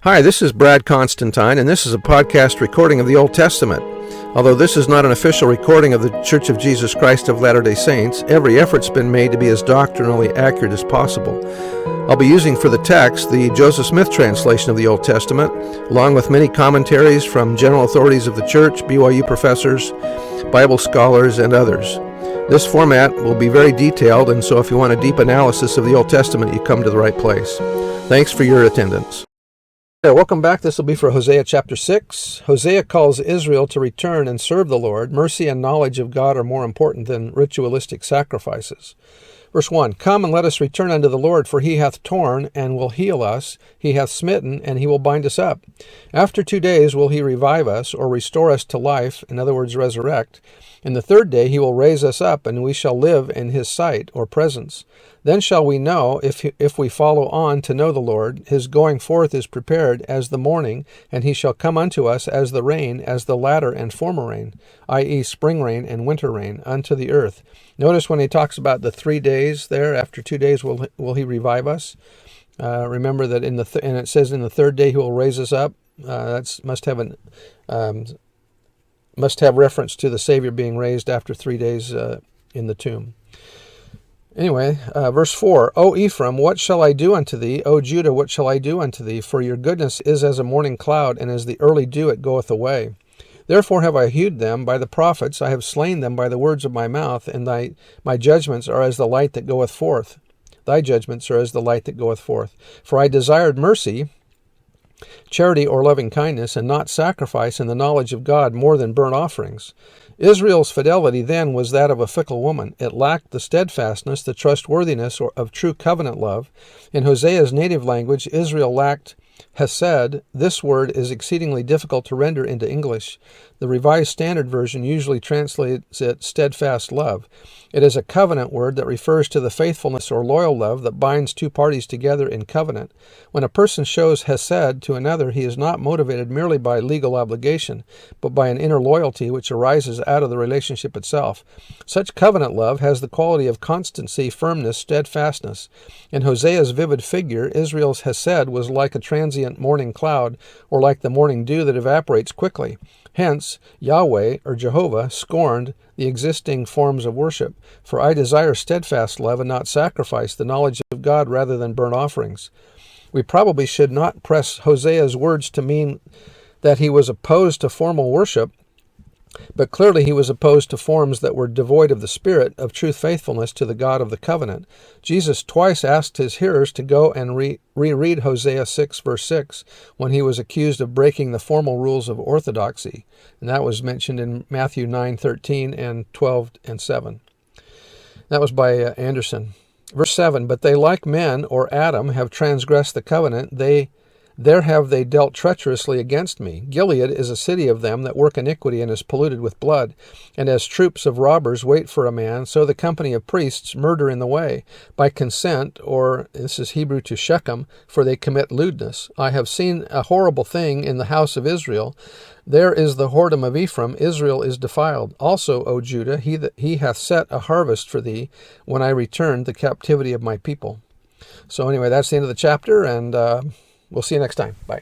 Hi, this is Brad Constantine, and this is a podcast recording of the Old Testament. Although this is not an official recording of the Church of Jesus Christ of Latter-day Saints, every effort's been made to be as doctrinally accurate as possible. I'll be using for the text the Joseph Smith translation of the Old Testament, along with many commentaries from general authorities of the Church, BYU professors, Bible scholars, and others. This format will be very detailed, and so if you want a deep analysis of the Old Testament, you come to the right place. Thanks for your attendance. Welcome back. This will be for Hosea chapter 6. Hosea calls Israel to return and serve the Lord. Mercy and knowledge of God are more important than ritualistic sacrifices. Verse 1, Come and let us return unto the Lord, for he hath torn and will heal us. He hath smitten and he will bind us up. After 2 days will he revive us, or restore us to life, in other words, resurrect. In the third day he will raise us up, and we shall live in his sight, or presence. Then shall we know, if we follow on to know the Lord, his going forth is prepared as the morning, and he shall come unto us as the rain, as the latter and former rain, i.e. spring rain and winter rain, unto the earth. Notice when he talks about the 3 days there, after 2 days will he revive us. Remember that and it says in the third day he will raise us up. That must have reference to the Savior being raised after 3 days in the tomb. Anyway, verse 4, O Ephraim, what shall I do unto thee? O Judah, what shall I do unto thee? For your goodness is as a morning cloud, and as the early dew it goeth away. Therefore have I hewed them by the prophets, I have slain them by the words of my mouth, and my judgments are as the light that goeth forth. Thy judgments are as the light that goeth forth. For I desired mercy, charity or loving kindness, and not sacrifice and the knowledge of God more than burnt offerings. Israel's fidelity then was that of a fickle woman. It lacked the steadfastness, the trustworthiness of true covenant love. In Hosea's native language, Israel lacked hesed. This word is exceedingly difficult to render into English. The Revised Standard Version usually translates it steadfast love. It is a covenant word that refers to the faithfulness or loyal love that binds two parties together in covenant. When a person shows hesed to another, he is not motivated merely by legal obligation, but by an inner loyalty which arises out of the relationship itself. Such covenant love has the quality of constancy, firmness, steadfastness. In Hosea's vivid figure, Israel's hesed was like a transient morning cloud, or like the morning dew that evaporates quickly. Hence, Yahweh, or Jehovah, scorned the existing forms of worship. For I desire steadfast love and not sacrifice, the knowledge of God rather than burnt offerings. We probably should not press Hosea's words to mean that he was opposed to formal worship, but clearly he was opposed to forms that were devoid of the spirit of true faithfulness to the God of the covenant. Jesus twice asked his hearers to go and reread Hosea 6, verse 6, when he was accused of breaking the formal rules of orthodoxy. And that was mentioned in Matthew 9:13 and 12 and 7. That was by Anderson. Verse 7, But they like men, or Adam, have transgressed the covenant. There have they dealt treacherously against me. Gilead is a city of them that work iniquity and is polluted with blood. And as troops of robbers wait for a man, so the company of priests murder in the way. By consent, or this is Hebrew to Shechem, for they commit lewdness. I have seen a horrible thing in the house of Israel. There is the whoredom of Ephraim. Israel is defiled. Also, O Judah, he hath set a harvest for thee when I return the captivity of my people. So anyway, that's the end of the chapter, and we'll see you next time. Bye.